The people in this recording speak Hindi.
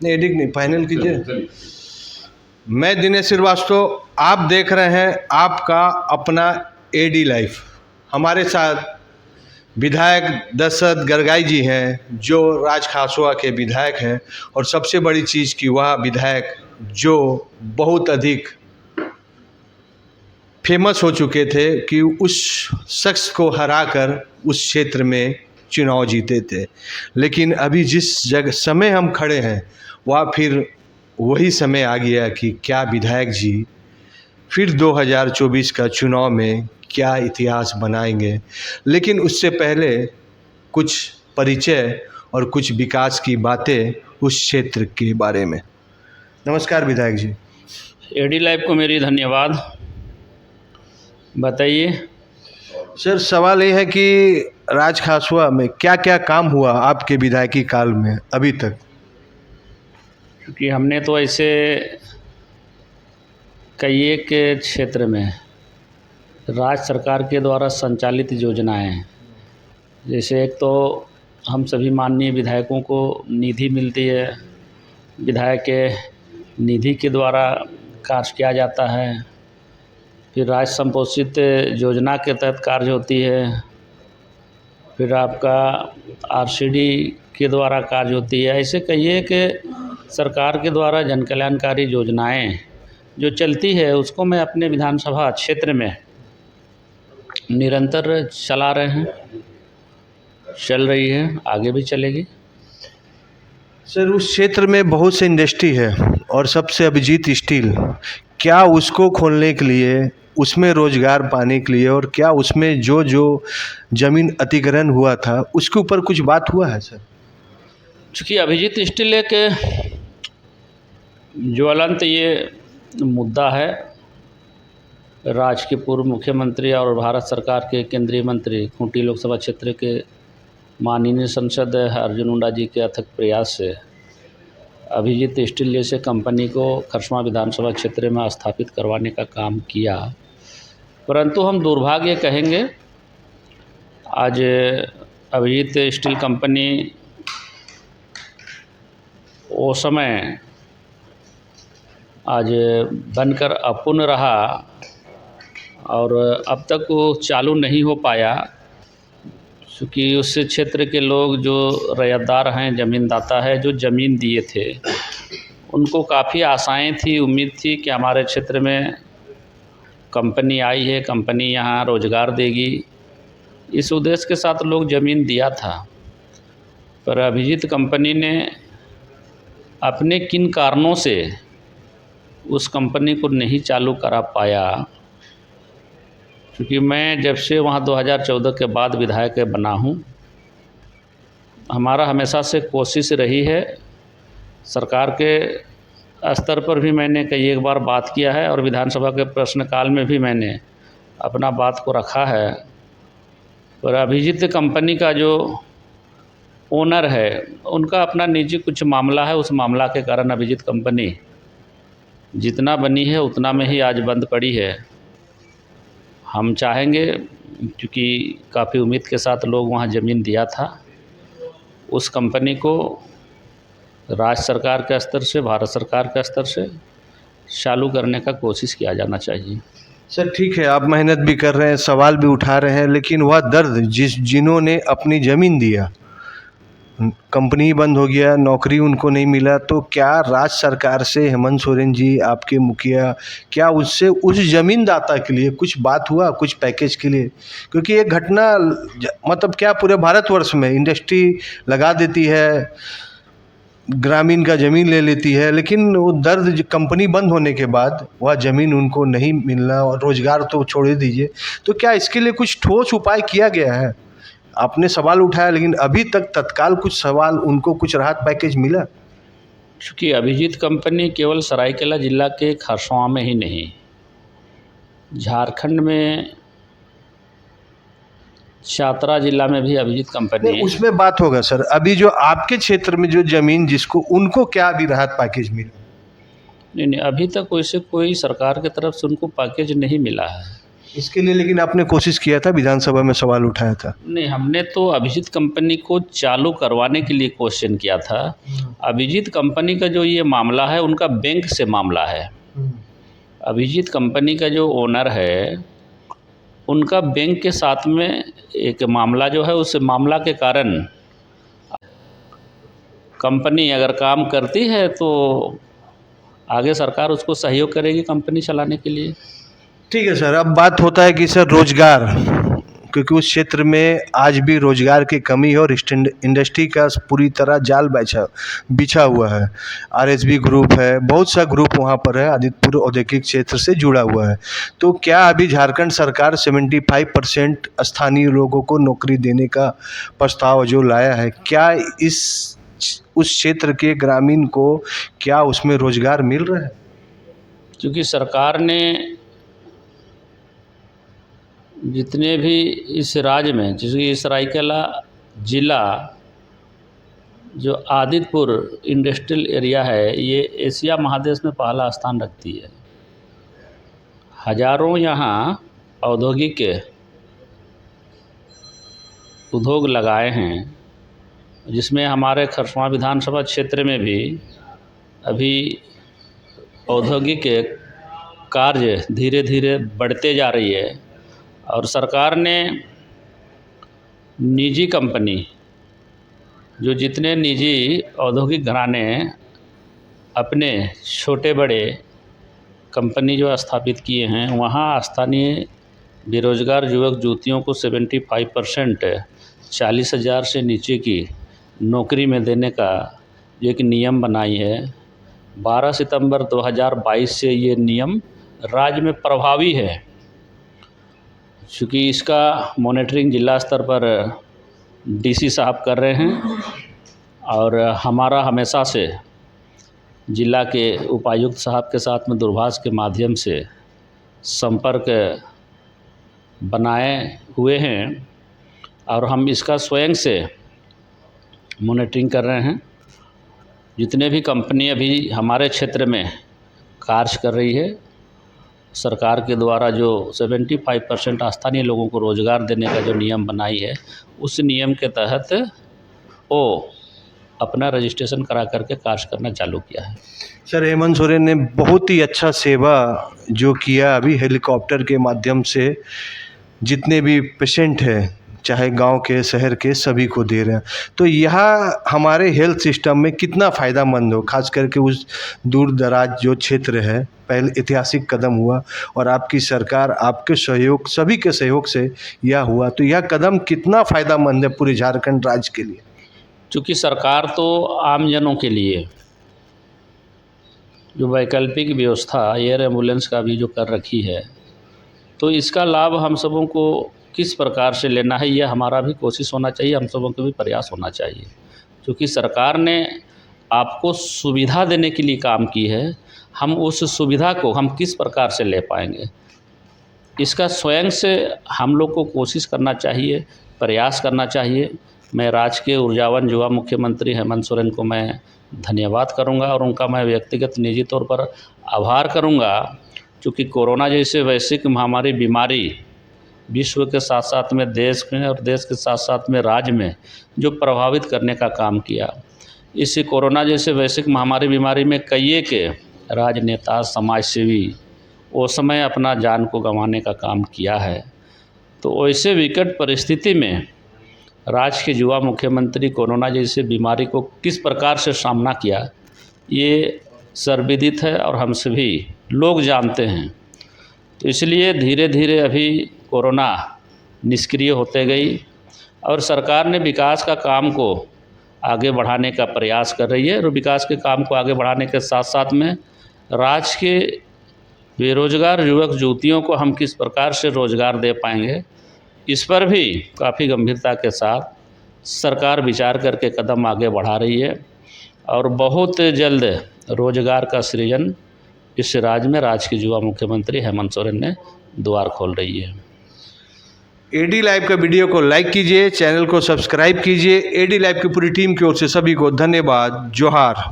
नहीं एडिट नहीं, फाइनल कीजिए। मैं दिनेश श्रीवास्तव, आप देख रहे हैं आपका अपना एडी लाइफ। हमारे साथ विधायक दशरथ गरगाई जी हैं जो राजखासुआ के विधायक हैं, और सबसे बड़ी चीज़ कि वह विधायक जो बहुत अधिक फेमस हो चुके थे कि उस शख्स को हराकर उस क्षेत्र में चुनाव जीते थे। लेकिन अभी जिस जगह समय हम खड़े हैं वह फिर वही समय आ गया कि क्या विधायक जी फिर 2024 का चुनाव में क्या इतिहास बनाएंगे। लेकिन उससे पहले कुछ परिचय और कुछ विकास की बातें उस क्षेत्र के बारे में। नमस्कार विधायक जी। एडी लाइव को मेरी धन्यवाद। बताइए सर, सवाल ये है कि राजखासुआ में क्या क्या काम हुआ आपके विधायकी काल में अभी तक? क्योंकि हमने तो ऐसे कई एक क्षेत्र में राज्य सरकार के द्वारा संचालित योजनाएं, जैसे एक तो हम सभी माननीय विधायकों को निधि मिलती है, विधायक के निधि के द्वारा कार्य किया जाता है। फिर राज्य संपोषित योजना के तहत कार्य होती है। फिर आपका आरसीडी के द्वारा कार्य होती है। ऐसे कई एक सरकार के द्वारा जन कल्याणकारी योजनाएं जो चलती है उसको मैं अपने विधानसभा क्षेत्र में निरंतर चला रहे हैं, चल रही है, आगे भी चलेगी। सर, उस क्षेत्र में बहुत से इंडस्ट्री है और सबसे अभिजीत स्टील, क्या उसको खोलने के लिए, उसमें रोजगार पाने के लिए, और क्या उसमें जो जमीन अधिग्रहण हुआ था उसके ऊपर कुछ बात हुआ है सर? चूँकि अभिजीत स्टील एक ज्वलंत ये मुद्दा है। राज्य के पूर्व मुख्यमंत्री और भारत सरकार के केंद्रीय मंत्री खूंटी लोकसभा क्षेत्र के माननीय सांसद अर्जुन मुंडा जी के अथक प्रयास से अभिजीत स्टील जैसे कंपनी को खरसवां विधानसभा क्षेत्र में स्थापित करवाने का काम किया। परंतु हम दुर्भाग्य कहेंगे, आज अभिजीत स्टील कंपनी वो समय आज बनकर अपूर्ण रहा और अब तक वो चालू नहीं हो पाया, क्योंकि उस क्षेत्र के लोग जो रैयतदार हैं, ज़मींदाता है, जो ज़मीन दिए थे, उनको काफ़ी आशाएं थी, उम्मीद थी कि हमारे क्षेत्र में कंपनी आई है, कंपनी यहाँ रोज़गार देगी। इस उद्देश्य के साथ लोग ज़मीन दिया था। पर अभिजीत कंपनी ने अपने किन कारणों से उस कंपनी को नहीं चालू करा पाया, क्योंकि मैं जब से वहाँ 2014 के बाद विधायक बना हूँ, हमारा हमेशा से कोशिश रही है, सरकार के स्तर पर भी मैंने कई एक बार बात किया है और विधानसभा के प्रश्नकाल में भी मैंने अपना बात को रखा है। पर अभिजीत कंपनी का जो ओनर है उनका अपना निजी कुछ मामला है, उस मामला के कारण अभिजीत कंपनी जितना बनी है उतना में ही आज बंद पड़ी है। हम चाहेंगे, क्योंकि काफ़ी उम्मीद के साथ लोग वहाँ ज़मीन दिया था, उस कंपनी को राज्य सरकार के स्तर से, भारत सरकार के स्तर से चालू करने का कोशिश किया जाना चाहिए। सर ठीक है, आप मेहनत भी कर रहे हैं, सवाल भी उठा रहे हैं, लेकिन वह दर्द जिन्होंने अपनी ज़मीन दिया, कंपनी बंद हो गया, नौकरी उनको नहीं मिला, तो क्या राज्य सरकार से हेमंत सोरेन जी आपके मुखिया, क्या उससे उस ज़मीनदाता के लिए कुछ बात हुआ, कुछ पैकेज के लिए? क्योंकि ये घटना मतलब क्या पूरे भारतवर्ष में इंडस्ट्री लगा देती है, ग्रामीण का ज़मीन ले लेती है, लेकिन वो दर्द कंपनी बंद होने के बाद वह ज़मीन उनको नहीं मिलना और रोज़गार तो छोड़ ही दीजिए। तो क्या इसके लिए कुछ ठोस उपाय किया गया है? आपने सवाल उठाया, लेकिन अभी तक तत्काल कुछ सवाल, उनको कुछ राहत पैकेज मिला? क्योंकि अभिजीत कंपनी केवल सरायकेला जिला के खरसवां में ही नहीं, झारखंड में चतरा जिला में भी अभिजीत कंपनी है। उसमें बात होगा सर। अभी जो आपके क्षेत्र में जो ज़मीन जिसको, उनको क्या अभी राहत पैकेज मिला? नहीं, अभी तक वैसे कोई सरकार की तरफ से उनको पैकेज नहीं मिला है। इसके लिए लेकिन आपने कोशिश किया था, विधानसभा में सवाल उठाया था। नहीं, हमने तो अभिजीत कंपनी को चालू करवाने के लिए क्वेश्चन किया था। अभिजीत कंपनी का जो ये मामला है उनका बैंक से मामला है। अभिजीत कंपनी का जो ओनर है उनका बैंक के साथ में एक मामला जो है, उस मामला के कारण कंपनी अगर काम करती है तो आगे सरकार उसको सहयोग करेगी कंपनी चलाने के लिए। ठीक है सर, अब बात होता है कि सर रोजगार, क्योंकि उस क्षेत्र में आज भी रोजगार की कमी है और इंडस्ट्री का पूरी तरह जाल बिछा हुआ है। आरएसबी ग्रुप है, बहुत सा ग्रुप वहाँ पर है, आदित्यपुर औद्योगिक क्षेत्र से जुड़ा हुआ है। तो क्या अभी झारखंड सरकार 75% स्थानीय लोगों को नौकरी देने का प्रस्ताव जो लाया है, क्या उस क्षेत्र के ग्रामीण को क्या उसमें रोजगार मिल रहा है? क्योंकि सरकार ने जितने भी इस राज्य में, जैसे सरायकेला ज़िला जो आदित्यपुर इंडस्ट्रियल एरिया है, ये एशिया महादेश में पहला स्थान रखती है। हजारों यहाँ औद्योगिक उद्योग लगाए हैं, जिसमें हमारे खरसवां विधानसभा क्षेत्र में भी अभी औद्योगिक कार्य धीरे धीरे बढ़ते जा रही है। और सरकार ने निजी कंपनी, जो जितने निजी औद्योगिक घराने अपने छोटे बड़े कंपनी जो स्थापित किए हैं, वहाँ स्थानीय बेरोजगार युवक युवतियों को 75% 40,000 से नीचे की नौकरी में देने का एक नियम बनाई है। 12 सितंबर 2022 से ये नियम राज्य में प्रभावी है। चूँकि इसका मॉनिटरिंग जिला स्तर पर डीसी साहब कर रहे हैं और हमारा हमेशा से जिला के उपायुक्त साहब के साथ में दूरभाष के माध्यम से संपर्क बनाए हुए हैं और हम इसका स्वयं से मॉनिटरिंग कर रहे हैं। जितने भी कंपनी अभी हमारे क्षेत्र में कार्य कर रही है, सरकार के द्वारा जो 75% स्थानीय लोगों को रोज़गार देने का जो नियम बनाई है, उस नियम के तहत वो अपना रजिस्ट्रेशन करा करके कार्य करना चालू किया है। सर, हेमंत सोरेन ने बहुत ही अच्छा सेवा जो किया अभी हेलीकॉप्टर के माध्यम से, जितने भी पेशेंट हैं चाहे गांव के शहर के सभी को दे रहे हैं। तो यह हमारे हेल्थ सिस्टम में कितना फ़ायदेमंद हो, खास करके उस दूर दराज जो क्षेत्र है। पहले ऐतिहासिक कदम हुआ और आपकी सरकार, आपके सहयोग, सभी के सहयोग से यह हुआ। तो यह कदम कितना फ़ायदेमंद है पूरे झारखंड राज्य के लिए? क्योंकि सरकार तो आम जनों के लिए जो वैकल्पिक व्यवस्था एयर एम्बुलेंस का भी जो कर रखी है, तो इसका लाभ हम सबों को किस प्रकार से लेना है, यह हमारा भी कोशिश होना चाहिए, हम सबों को भी प्रयास होना चाहिए। क्योंकि सरकार ने आपको सुविधा देने के लिए काम की है, हम उस सुविधा को हम किस प्रकार से ले पाएंगे, इसका स्वयं से हम लोग को कोशिश करना चाहिए, प्रयास करना चाहिए। मैं राज्य के ऊर्जावान युवा मुख्यमंत्री हेमंत सोरेन को मैं धन्यवाद करूंगा और उनका मैं व्यक्तिगत निजी तौर पर आभार करूंगा, क्योंकि कोरोना जैसे वैश्विक महामारी बीमारी विश्व के साथ साथ में देश में और देश के साथ साथ में राज्य में जो प्रभावित करने का काम किया। इस कोरोना जैसे वैश्विक महामारी बीमारी में कई के राजनेता, समाजसेवी उस समय अपना जान को गंवाने का काम किया है। तो ऐसे विकट परिस्थिति में राज्य के युवा मुख्यमंत्री कोरोना जैसे बीमारी को किस प्रकार से सामना किया, ये सर्वविदित है और हम सभी लोग जानते हैं। तो इसलिए धीरे धीरे अभी कोरोना निष्क्रिय होते गई और सरकार ने विकास का काम को आगे बढ़ाने का प्रयास कर रही है। और विकास के काम को आगे बढ़ाने के साथ साथ में राज्य के बेरोजगार युवक युवतियों को हम किस प्रकार से रोज़गार दे पाएंगे, इस पर भी काफ़ी गंभीरता के साथ सरकार विचार करके कदम आगे बढ़ा रही है और बहुत जल्द रोज़गार का सृजन इस राज्य में राज्य के युवा मुख्यमंत्री हेमंत सोरेन ने द्वार खोल रही है। एडी लाइव का वीडियो को लाइक कीजिए, चैनल को सब्सक्राइब कीजिए। एडी लाइव की पूरी टीम की ओर से सभी को धन्यवाद। जोहार।